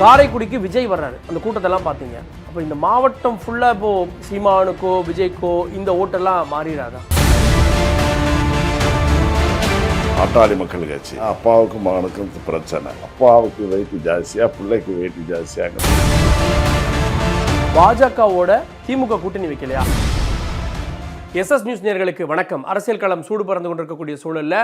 காரைக்குடிக்கு விஜய் வர்றாரு, அந்த கூட்டத்தெல்லாம் பார்த்தீங்க. அப்போ இந்த மாவட்டம் ஃபுல்லாக இப்போ சீமானுக்கோ விஜய்க்கோ இந்த ஓட்டெல்லாம் மாறிடாதா? பாட்டாளி மக்கள் கட்சி அப்பாவுக்கும் மகனுக்கும் பிரச்சனை. அப்பாவுக்கு வெயிட்டு ஜாஸ்தியா, பிள்ளைக்கு வெயிட்டு ஜாஸ்தியாக. பாஜகவோட திமுக கூட்டணி வைக்கலையா? எஸ்எஸ் நியூஸ் நேயர்களுக்கு வணக்கம். அரசியல் களம் சூடு பறந்து கொண்டிருக்கக்கூடிய சூழலில்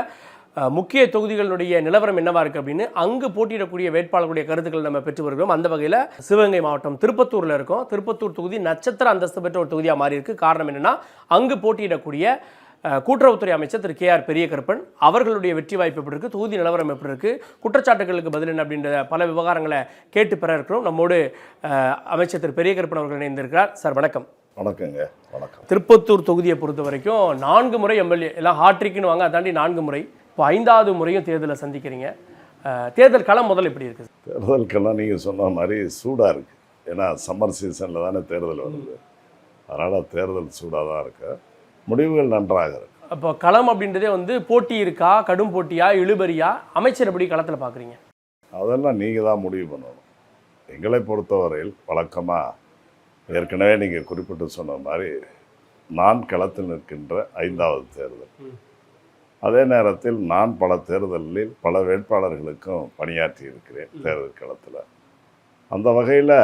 முக்கிய தொகுதிகளுடைய நிலவரம் என்னவா இருக்குது அப்படின்னு அங்கு போட்டியிடக்கூடிய வேட்பாளர்களுடைய கருத்துக்கள் நம்ம பெற்று வருகிறோம். அந்த வகையில் சிவகங்கை மாவட்டம் திருப்பத்தூரில் இருக்கோம். திருப்பத்தூர் தொகுதி நட்சத்திர அந்தஸ்து பெற்ற ஒரு தொகுதியாக மாறி இருக்கு. காரணம் என்னென்னா, அங்கு போட்டியிடக்கூடிய கூட்டுறவுத்துறை அமைச்சர் திரு கே.ஆர். பெரியகருப்பன் அவர்களுடைய வெற்றி வாய்ப்பு எப்படி இருக்குது, தொகுதி நிலவரம் எப்படி இருக்குது, குற்றச்சாட்டுகளுக்கு பதில் என்ன அப்படின்ற பல விவகாரங்களை கேட்டு பெற இருக்கிறோம். நம்மோடு அமைச்சர் திரு பெரியகருப்பன் அவர்கள் இணைந்திருக்கிறார். சார் வணக்கம். வணக்கங்க. வணக்கம். திருப்பத்தூர் தொகுதியை பொறுத்த வரைக்கும் 4 முறை எம்எல்ஏ எல்லாம் ஹாட்ரிக்னு வாங்க, தாண்டி 4 முறை, இப்போ 5வது முறையும் தேர்தலை சந்திக்கிறீங்க. தேர்தல் களம் முதல்ல எப்படி இருக்குது? தேர்தல் களம் நீங்கள் சொன்ன மாதிரி சூடாக இருக்குது. ஏன்னா சம்மர் சீசனில் தானே தேர்தல் வருது. அதனால் தேர்தல் சூடாக தான் இருக்கு. முடிவுகள் நன்றாக இருக்கு. அப்போ களம் அப்படின்றதே போட்டி இருக்கா, கடும் போட்டியா, இழுபறியா, அமைச்சர் எப்படி களத்தில் பார்க்குறீங்க? அதெல்லாம் நீங்கள் தான் முடிவு பண்ணணும். எங்களை பொறுத்தவரையில் வழக்கமாக ஏற்கனவே நீங்கள் குறிப்பிட்டு சொன்ன மாதிரி நான் களத்தில் நிற்கின்ற 5வது தேர்தல். அதே நேரத்தில் நான் பல தேர்தலில் பல வேட்பாளர்களுக்கும் பணியாற்றி இருக்கிறேன் தேர்தல் களத்தில். அந்த வகையில்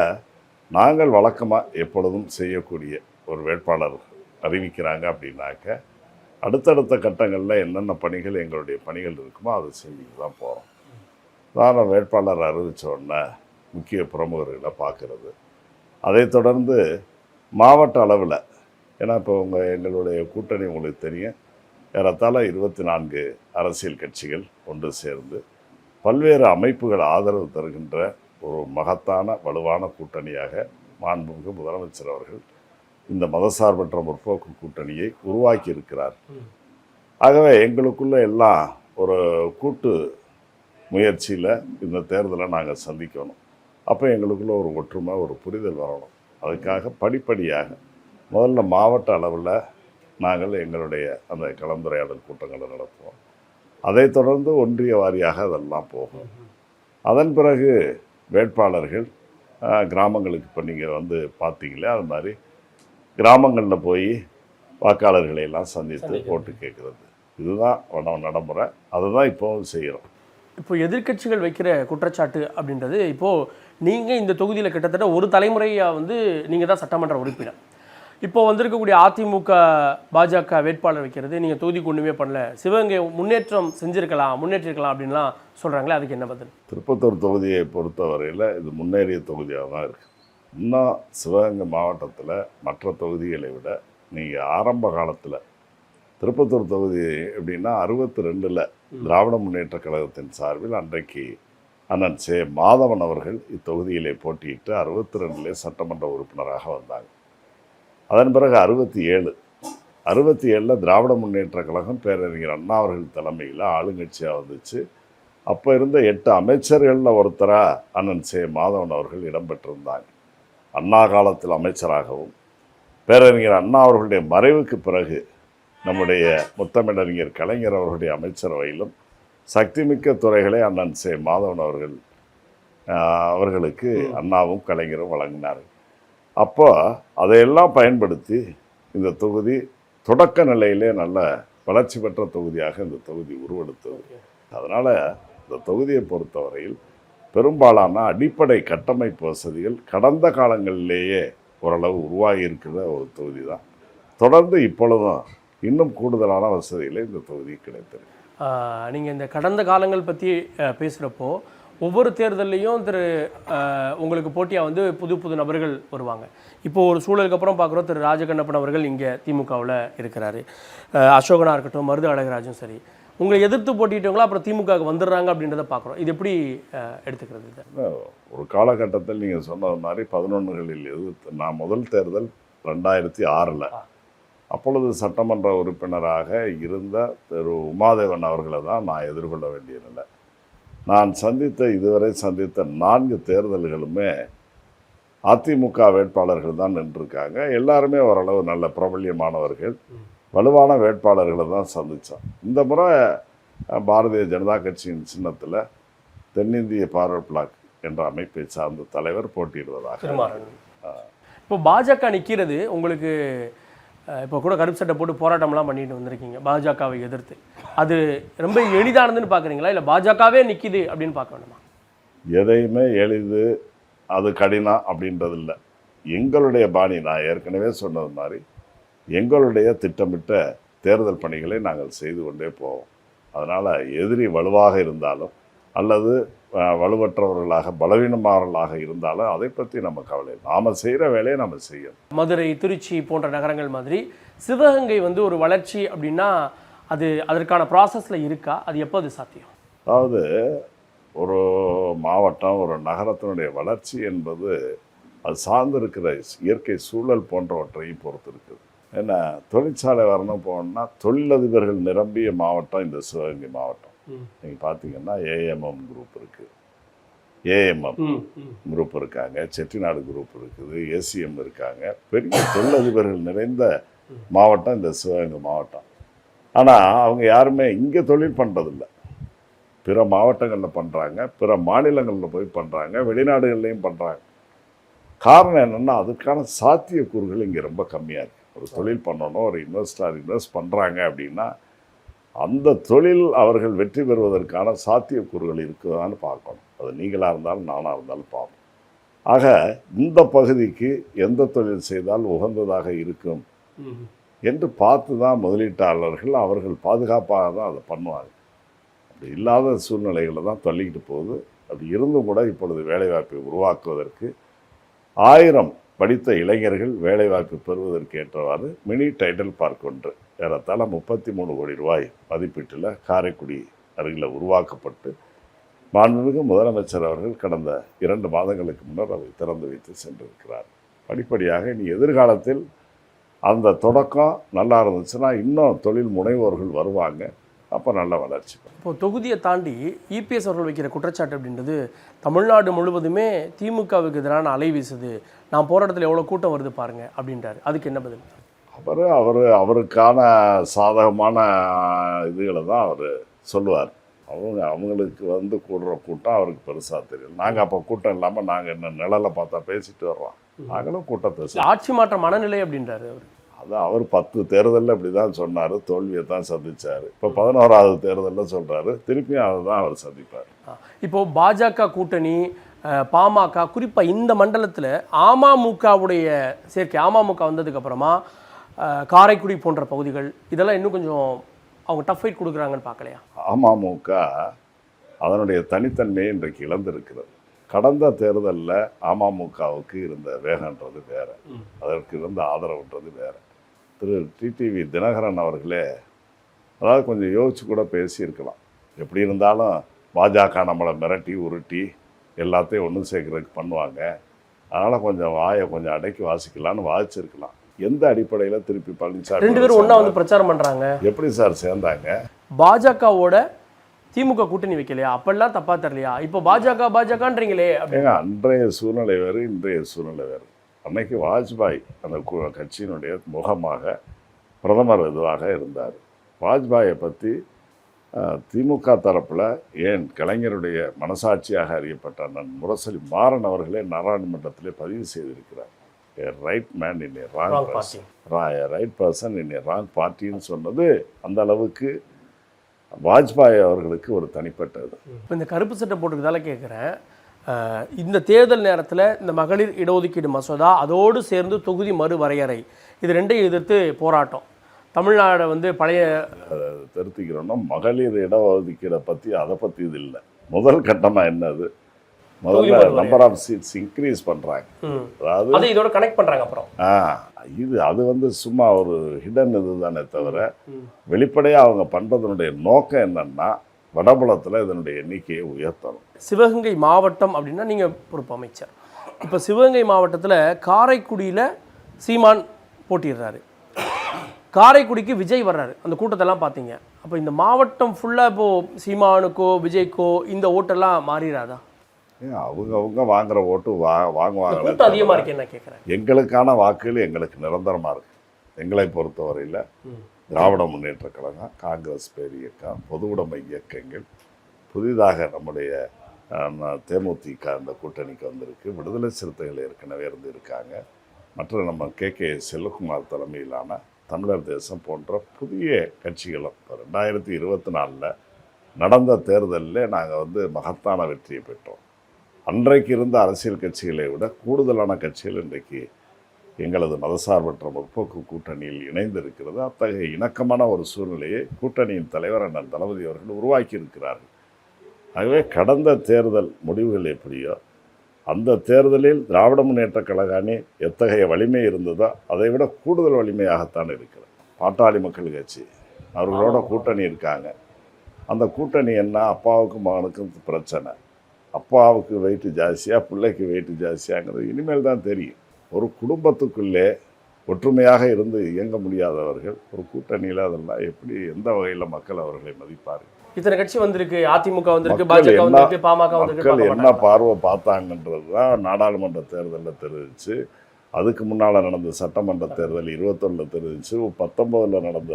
நாங்கள் வழக்கமாக எப்பொழுதும் செய்யக்கூடிய ஒரு வேட்பாளர் அறிவிக்கிறாங்க அப்படின்னாக்க அடுத்தடுத்த கட்டங்களில் என்னென்ன பணிகள் எங்களுடைய பணிகள் இருக்குமோ அதை செஞ்சுட்டு தான் போகிறோம். நான் வேட்பாளர் அறிவித்த உடனே முக்கிய பிரமுகர்களை பார்க்குறது, அதை தொடர்ந்து மாவட்ட அளவில், ஏன்னா இப்போ எங்களுடைய கூட்டணி உங்களுக்கு தெரியும், ஏறத்தாழ 24 அரசியல் கட்சிகள் ஒன்று சேர்ந்து பல்வேறு அமைப்புகள் ஆதரவு தருகின்ற ஒரு மகத்தான வலுவான கூட்டணியாக மாண்புமிகு முதலமைச்சர் அவர்கள் இந்த மதசார்பற்ற முற்போக்கு கூட்டணியை உருவாக்கி இருக்கிறார். ஆகவே எங்களுக்குள்ள எல்லாம் ஒரு கூட்டு முயற்சியில் இந்த தேர்தலை நாங்கள் சந்திக்கணும். அப்போ எங்களுக்குள்ள ஒரு ஒற்றுமை, ஒரு புரிதல் வரணும். அதுக்காக படிப்படியாக முதல்ல மாவட்ட அளவில் நாங்கள் எங்களுடைய அந்த கலந்துரையாடல் கூட்டங்களை நடத்துவோம். அதை தொடர்ந்து ஒன்றிய வாரியாக அதெல்லாம் போகும். அதன் பிறகு வேட்பாளர்கள் கிராமங்களுக்கு, இப்போ நீங்கள் பார்த்தீங்களே அது மாதிரி கிராமங்களில் போய் வாக்காளர்களை எல்லாம் சந்தித்து ஓட்டு கேட்குறது, இதுதான் நடைமுறை. அதுதான் இப்போவும் செய்கிறோம். இப்போ எதிர்க்கட்சிகள் வைக்கிற குற்றச்சாட்டு அப்படின்றது, இப்போது நீங்கள் இந்த தொகுதியில் கிட்டத்தட்ட ஒரு தலைமுறையாக நீங்கள் தான் சட்டமன்ற உறுப்பினர். இப்போ வந்திருக்கக்கூடிய அதிமுக பாஜக வேட்பாளர் வைக்கிறது, நீங்கள் தொகுதிக்கு ஒன்றுமே பண்ணல, சிவகங்கை முன்னேற்றிருக்கலாம் அப்படின்லாம் சொல்கிறாங்களே, அதுக்கு என்ன பதில்? திருப்பத்தூர் தொகுதியை பொறுத்தவரையில் இது முன்னேறிய தொகுதியாக தான் இருக்குது. இன்னும் சிவகங்கை மாவட்டத்தில் மற்ற தொகுதிகளை விட நீங்கள் ஆரம்ப காலத்தில் திருப்பத்தூர் தொகுதி எப்படின்னா 62ல் திராவிட முன்னேற்ற கழகத்தின் சார்பில் அன்றைக்கு அண்ணன் சே. மாதவன் அவர்கள் இத்தொகுதியிலே போட்டியிட்டு 62லே சட்டமன்ற உறுப்பினராக வந்தாங்க. அதன் பிறகு 67ல் திராவிட முன்னேற்ற கழகம் பேரறிஞர் அண்ணா அவர்கள் தலைமையில் ஆளுங்கட்சியாக வந்துச்சு. அப்போ இருந்த 8 அமைச்சர்களில் ஒருத்தராக அண்ணன் சே. மாதவன் அவர்கள் இடம்பெற்றிருந்தாங்க. அண்ணா காலத்தில் அமைச்சராகவும், பேரறிஞர் அண்ணா அவர்களுடைய மறைவுக்கு பிறகு நம்முடைய முத்தமிழறிஞர் கலைஞர் அவர்களுடைய அமைச்சரவையிலும் சக்திமிக்க துறைகளை அண்ணன் சே. மாதவன் அவர்களுக்கு அண்ணாவும் கலைஞரும் வழங்கினார்கள். அப்போ அதையெல்லாம் பயன்படுத்தி இந்த தொகுதி தொடக்க நிலையிலே நல்ல வளர்ச்சி பெற்ற தொகுதியாக இந்த தொகுதி உருவெடுத்தது. அதனால் இந்த தொகுதியை பொறுத்தவரையில் பெரும்பாலான அடிப்படை கட்டமைப்பு வசதிகள் கடந்த காலங்களிலேயே ஓரளவு உருவாகி இருக்கிற ஒரு தொகுதி தான். தொடர்ந்து இப்பொழுதும் இன்னும் கூடுதலான வசதிகளை இந்த தொகுதி கிடைத்தது. நீங்கள் இந்த கடந்த காலங்கள் பற்றி பேசுகிறப்போ ஒவ்வொரு தேர்தல்லையும் உங்களுக்கு போட்டியாக புது புது நபர்கள் வருவாங்க. இப்போது ஒரு சூழலுக்கு அப்புறம் பார்க்குறோம், திரு ராஜகண்ணப்பன் அவர்கள் இங்கே திமுகவில் இருக்கிறாரு. அசோகனாக இருக்கட்டும், மருது அழகராஜும் சரி, உங்களை எதிர்த்து போட்டிட்டவங்களா அப்புறம் திமுகவுக்கு வந்துடுறாங்க அப்படின்றத பார்க்குறோம். இது எப்படி எடுத்துக்கிறது? ஒரு காலகட்டத்தில் நீங்கள் சொன்னது மாதிரி 11களில் எதிர்த்து நான் முதல் தேர்தல் 2006ல் அப்பொழுது சட்டமன்ற உறுப்பினராக இருந்த திரு உமாதேவன் அவர்களை தான் நான் எதிர்கொள்ள வேண்டிய நிலை. நான் இதுவரை சந்தித்த 4 தேர்தல்களுமே அதிமுக வேட்பாளர்கள் தான் நின்றுருக்காங்க. எல்லாருமே ஓரளவு நல்ல பிரபல்யமானவர்கள், வலுவான வேட்பாளர்களை தான் சந்தித்தோம். இந்த முறை பாரதிய ஜனதா கட்சியின் சின்னத்தில் தென்னிந்திய பார்வர்ட் பிளாக் என்ற அமைப்பை சார்ந்த தலைவர் போட்டியிடுவதாக. திருமாறன். இப்போ பாஜக நிற்கிறது உங்களுக்கு, இப்போ கூட கருப்பு சட்டை போட்டு போராட்டம்லாம் பண்ணிட்டு வந்திருக்கீங்க பாஜகவை எதிர்த்து. அது ரொம்ப எளிதானதுன்னு பார்க்குறீங்களா, இல்லை பாஜகவே நிற்கிது அப்படின்னு பார்க்க வேண்டுமா? எதையுமே எளிது அது கடினம் அப்படின்றது இல்லை. எங்களுடைய பாணி, நான் ஏற்கனவே சொன்னது மாதிரி, எங்களுடைய திட்டமிட்ட தேர்தல் பணிகளை நாங்கள் செய்து கொண்டே போவோம். அதனால் எதிரி வலுவாக இருந்தாலும் அல்லது வலுவற்றவர்களாக பலவீனமானவர்களாக இருந்தாலும் அதை பற்றி நம்ம கவலை, நாம் செய்கிற வேலையை நம்ம செய்யணும். மதுரை, திருச்சி போன்ற நகரங்கள் மாதிரி சிவகங்கை வந்து ஒரு வளர்ச்சி அப்படின்னா அது அதற்கான ப்ராசஸில் இருக்கா? அது எப்போ அது சாத்தியம்? அதாவது ஒரு மாவட்டம், ஒரு நகரத்தினுடைய வளர்ச்சி என்பது அது சார்ந்திருக்கிற இயற்கை சூழல் போன்றவற்றையும் பொறுத்து இருக்குது. ஏன்னா தொழிற்சாலை வரணும் போகணும்னா தொழிலதிபர்கள் நிரம்பிய மாவட்டம் இந்த சிவகங்கை மாவட்டம். நீங்கள் பார்த்தீங்கன்னா ஏஎம்எம் குரூப் இருக்குது, ஏஎம்எம் குரூப் இருக்காங்க, செட்டிநாடு குரூப் இருக்குது, ஏசிஎம் இருக்காங்க. பெரிய தொழிலதிபர்கள் நிறைந்த மாவட்டம் இந்த சிவகங்கை மாவட்டம். ஆனால் அவங்க யாருமே இங்கே தொழில் பண்ணுறதில்ல, பிற மாவட்டங்களில் பண்ணுறாங்க, பிற மாநிலங்களில் போய் பண்ணுறாங்க, வெளிநாடுகள்லையும் பண்ணுறாங்க. காரணம் என்னென்னா அதுக்கான சாத்தியக்கூறுகள் இங்கே ரொம்ப கம்மியாக இருக்குது. ஒரு தொழில் பண்ணணும், ஒரு இன்வெஸ்ட் பண்ணுறாங்க அப்படின்னா அந்த தொழில் அவர்கள் வெற்றி பெறுவதற்கான சாத்தியக்கூறுகள் இருக்குதான்னு பார்க்கணும். அது நீங்களாக இருந்தாலும் நானாக இருந்தாலும் பார்ப்போம். ஆக இந்த பகுதிக்கு எந்த தொழில் செய்தால் உகந்ததாக இருக்கும் என்று பார்த்து தான் முதலீட்டாளர்கள் அவர்கள் பாதுகாப்பாக தான் அதை பண்ணுவாங்க. அப்படி இல்லாத சூழ்நிலைகளை தான் தள்ளிக்கிட்டு போகுது. அப்படி இருந்தும் கூட இப்பொழுது வேலைவாய்ப்பை உருவாக்குவதற்கு 1000 படித்த இளைஞர்கள் வேலைவாய்ப்பு பெறுவதற்கு ஏற்றவாறு மினி டைடல் பார்க் ஒன்று ஏறத்தாழ 33 கோடி ரூபாய் மதிப்பீட்டில் காரைக்குடி அருகில் உருவாக்கப்பட்டு மாண்புமிகு முதலமைச்சர் அவர்கள் கடந்த 2 மாதங்களுக்கு முன்னர் அதை திறந்து வைத்து சென்றிருக்கிறார். படிப்படியாக இனி எதிர்காலத்தில் அந்த தொடக்கம் நல்லா இருந்துச்சுன்னா இன்னும் தொழில் முனைவோர்கள் வருவாங்க, அப்போ நல்ல வளர்ச்சி. இப்போது தொகுதியை தாண்டி இபிஎஸ் அவர்கள் வைக்கிற குற்றச்சாட்டு அப்படின்றது தமிழ்நாடு முழுவதுமே திமுகவுக்கு எதிரான அலை வீசுது, நான் போராட்டத்தில் எவ்வளோ கூட்டம் வருது பாருங்கள் அப்படின்றாரு. அதுக்கு என்ன பதில்? அவருக்கான சாதகமான இதுகளை தான் அவர் சொல்லுவார். அவங்களுக்கு வந்து கூடுற கூட்டம் அவருக்கு பெருசாக தெரியும். நாங்கள் அப்போ கூட்டம் இல்லாமல் நாங்கள் என்ன நிழலை பார்த்தா பேசிட்டு வர்றோம், நாங்களும் கூட்டத்தை ஆட்சி மாற்ற மனநிலை அப்படின்றாரு அவர். அது அவர் 10 தேர்தலில் இப்படி தான் சொன்னார், தோல்வியை தான் சந்தித்தார். இப்போ 11வது தேர்தலில் சொல்கிறாரு, திருப்பியும் அதை தான் அவர் சந்திப்பார். இப்போது பாஜக கூட்டணி, பாமக, குறிப்பாக இந்த மண்டலத்தில் அமமுகவுடைய சேர்க்கை, அமமுக வந்ததுக்கப்புறமா காரைக்குடி போன்ற பகுதிகள் இதெல்லாம் இன்னும் கொஞ்சம் அவங்க டஃப் ஃபைட் கொடுக்குறாங்கன்னு பார்க்கலையா? அமமுக அதனுடைய தனித்தன்மையை இன்றைக்கு இழந்திருக்கிறது. கடந்த தேர்தலில் அமமுகவுக்கு இருந்த வேகன்றது வேறு, அதற்கு இருந்த ஆதரவுன்றது வேறு. திரு டிடிவி தினகரன் அவர்களே அதாவது கொஞ்சம் யோசிச்சு கூட பேசியிருக்கலாம். எப்படி இருந்தாலும் பாஜக நம்மளை மிரட்டி உருட்டி எல்லாத்தையும் ஒன்று சேர்க்கறதுக்கு பண்ணுவாங்க, அதனால் கொஞ்சம் வாயை கொஞ்சம் அடக்கி வாசிக்கலான்னு வாசிச்சிருக்கலாம். எந்த அடிப்படையில் திருப்பி பழனிசாமி 2 பேரும் ஒன்றா வந்து பிரச்சாரம் பண்ணுறாங்க? எப்படி சார் சேர்ந்தாங்க? பாஜகவோட திமுக கூட்டணி வைக்கலையா? அப்பெல்லாம் தப்பா தெரியலையா? இப்போ பாஜகன்றீங்களே அப்படிங்க. அன்றைய சூழ்நிலை வேறு, இன்றைய சூழ்நிலை வேறு. அன்னைக்கு வாஜ்பாய் அந்த கட்சியினுடைய முகமாக பிரதமர் இதுவாக இருந்தார். வாஜ்பாயை பற்றி திமுக தரப்பில் ஏன் கலைஞருடைய மனசாட்சியாக அறியப்பட்ட அண்ணன் முரசொலி மாறன் அவர்களே நாடாளுமன்றத்திலே பதிவு செய்திருக்கிறார். Right man in a wrong person, right person in a wrong பார்ட்டின்னு சொன்னது அந்த அளவுக்கு வாஜ்பாய் அவர்களுக்கு ஒரு தனிப்பட்டது. இப்போ இந்த கருப்பு சட்டை போட்டுக்கிறதால கேட்குறேன், இந்த தேர்தல் நேரத்தில் இந்த மகளிர் இடஒதுக்கீடு மசோதா அதோடு சேர்ந்து தொகுதி மறுவரையறை இது 2ஐயும் எதிர்த்து போராட்டம் தமிழ்நாடு வந்து பழைய திருத்திக்கிறோன்னா மகளிர் இடஒதுக்கீடை பற்றி அதை பற்றி இது இல்லை. முதல் கட்டமாக என்னது, முதல்ல நம்பர் ஆஃப் சீட்ஸ் இன்க்ரீஸ் பண்ணுறாங்க, அதாவது இதோட கனெக்ட் பண்ணுறாங்க. அப்புறம் அது வந்து சும்மா ஒரு ஹிடன் இது தானே தவிர வெளிப்படையாக அவங்க பண்ணுறதுனுடைய நோக்கம் என்னன்னா வடபுலத்தில் இதனுடைய எண்ணிக்கையை உயர்த்தணும். சிவகங்கை மாவட்டம் அப்படின்னா நீங்கள் பொறுப்பு அமைச்சர். இப்போ சிவகங்கை மாவட்டத்தில் காரைக்குடியில் சீமான் போட்டிடுறாரு, காரைக்குடிக்கு விஜய் வர்றாரு, அந்த கூட்டத்தெல்லாம் பார்த்தீங்க. அப்போ இந்த மாவட்டம் ஃபுல்லாக இப்போது சீமானுக்கோ விஜய்க்கோ இந்த ஓட்டெல்லாம் மாறிடாதா? அவங்க வாங்குற ஓட்டு வாங்குவாங்க, அதிகமாக இருக்கு. என்ன கேட்குறேன், எங்களுக்கான வாக்குகள் எங்களுக்கு நிரந்தரமாக இருக்குது. எங்களை பொறுத்தவரையில் திராவிட முன்னேற்ற கழகம், காங்கிரஸ் பேரியக்கம், பொதுவுடைமை இயக்கங்கள், புதிதாக நம்முடைய தேமுதிக அந்த கூட்டணிக்கு வந்திருக்கு. விடுதலை சிறுத்தைகள் ஏற்கனவே இருக்காங்க. மற்ற நம்ம கே செல்வகுமார் தலைமையிலான தமிழர் தேசம் போன்ற புதிய கட்சிகளும் இப்போ 2024 நடந்த தேர்தலில் நாங்கள் மகத்தான வெற்றியை பெற்றோம். அன்றைக்கு இருந்த அரசியல் கட்சிகளை விட கூடுதலான கட்சிகள் இன்றைக்கு எங்களது மதசார்பற்ற முற்போக்கு கூட்டணியில் இணைந்திருக்கிறது. அத்தகைய இணக்கமான ஒரு சூழ்நிலையை கூட்டணியின் தலைவர் அண்ணன் தளபதி அவர்கள் உருவாக்கி இருக்கிறார்கள். ஆகவே கடந்த தேர்தல் முடிவுகள் எப்படியோ அந்த தேர்தலில் திராவிட முன்னேற்ற கழக அணி எத்தகைய வலிமை இருந்ததோ அதை விட கூடுதல் வலிமையாகத்தான் இருக்கிறது. பாட்டாளி மக்கள் கட்சி அவர்களோட கூட்டணி இருக்காங்க. அந்த கூட்டணி என்ன, அப்பாவுக்கும் மகனுக்கும் பிரச்சனை, அப்பாவுக்கு வெயிட்டு ஜாஸ்தியாக பிள்ளைக்கு வெயிட்டு ஜாஸ்தியாங்கிறது இனிமேல் தான் தெரியும். ஒரு குடும்பத்துக்குள்ளே ஒற்றுமையாக இருந்து இயங்க முடியாதவர்கள் ஒரு கூட்டணியில் அதெல்லாம் எப்படி எந்த வகையில் மக்கள் அவர்களை மதிப்பார்கள்? இத்தனை கட்சி வந்திருக்கு, அதிமுக வந்திருக்கு, பாஜக வந்திருக்கு, பாமக வந்திருக்கு. மக்கள் என்ன பார்வை பார்த்தாங்கன்றது தான் நாடாளுமன்ற தேர்தலில் தெரிவிச்சு, அதுக்கு முன்னால் நடந்த சட்டமன்ற தேர்தல் 21 தெரிவிச்சு, 19 நடந்த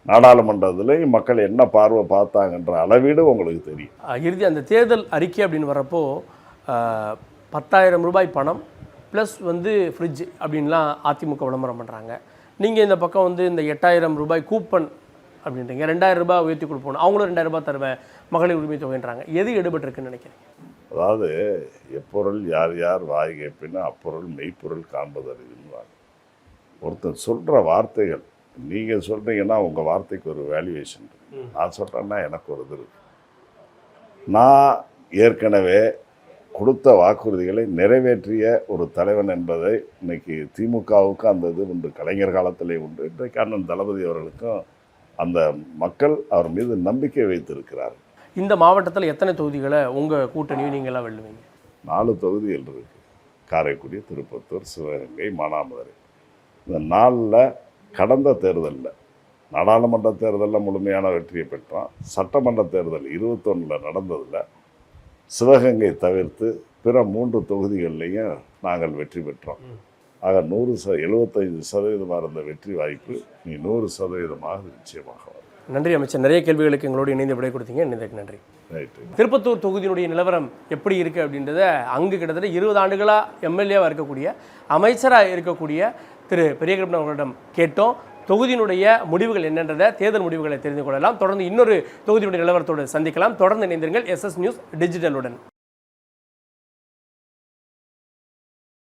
நாடாளுமன்றத்தில் மக்கள் என்ன பார்வை பார்த்தாங்கன்ற அளவீடு உங்களுக்கு தெரியும். இறுதி அந்த தேர்தல் அறிக்கை அப்படின்னு வரப்போ 10,000 ரூபாய் பணம் ப்ளஸ் ஃப்ரிட்ஜ் அப்படின்லாம் அதிமுக விளம்பரம் பண்ணுறாங்க. நீங்கள் இந்த பக்கம் இந்த 8,000 ரூபாய் கூப்பன் அப்படின்றீங்க, 2,000 ரூபாய் உயர்த்தி கொடுப்போம், அவங்களும் 2,000 ரூபாய் தருவேன் மகளிர் உரிமை தொகைன்றாங்க. எது எடுபட்டிருக்குன்னு நினைக்கிறேன்? அதாவது எப்பொருள் யார் யார் வாய் கேட்பின்னு அப்பொருள் மெய்ப்பொருள் காண்பது அறிவுன்னு ஒருத்தர் சொல்கிற வார்த்தைகள், நீங்கள் சொல்கிறீங்கன்னா உங்கள் வார்த்தைக்கு ஒரு வேல்யூவேஷன் இருக்குது. நான் சொல்கிறேன்னா எனக்கு ஒரு இது இருக்குது. நான் ஏற்கனவே கொடுத்த வாக்குறுதிகளை நிறைவேற்றிய ஒரு தலைவன் என்பதை இன்னைக்கு திமுகவுக்கு அந்த இது உண்டு, கலைஞர் காலத்திலே உண்டு. இன்றைக்கு அண்ணன் தளபதி அவர்களுக்கும் அந்த மக்கள் அவர் மீது நம்பிக்கை வைத்திருக்கிறார். இந்த மாவட்டத்தில் எத்தனை தொகுதிகளை உங்கள் கூட்டணியும் நீங்களாம் வெல்லுவீங்க? 4 தொகுதிகள் இருக்குது. காரைக்குடி, திருப்பத்தூர், சிவகங்கை, மானாமதுரை. இந்த 4ல் கடந்த தேர்தலில் நாடாளுமன்ற தேர்தலில் முழுமையான வெற்றியை பெற்றோம். சட்டமன்ற தேர்தல் 21 நடந்ததில் சிவகங்கை தவிர்த்து பிற 3 தொகுதிகள்லையும் நாங்கள் வெற்றி பெற்றோம். ஆக 75% இருந்த வெற்றி வாய்ப்பு நீ 100% நிச்சயமாக வரும். நன்றி அமைச்சர். நிறைய கேள்விகளுக்கு எங்களோடு இணைந்து விடை கொடுத்தீங்க. இணைந்ததுக்கு நன்றி. திருப்பத்தூர் தொகுதியினுடைய நிலவரம் எப்படி இருக்குது அப்படின்றத அங்கு கிட்டத்தட்ட 20 ஆண்டுகளாக எம்எல்ஏவாக இருக்கக்கூடிய அமைச்சராக இருக்கக்கூடிய திரு பெரியகருப்பன் அவர்களிடம் கேட்டோம். தொகுதியினுடைய முடிவுகள் என்னன்றதை, தேர்தல் முடிவுகளை தெரிந்து கொள்ளலாம். தொடர்ந்து இன்னொரு தொகுதியினுடைய நிலவரத்தோடு சந்திக்கலாம். தொடர்ந்து இணைந்திருங்கள் SS நியூஸ் டிஜிட்டலுடன்.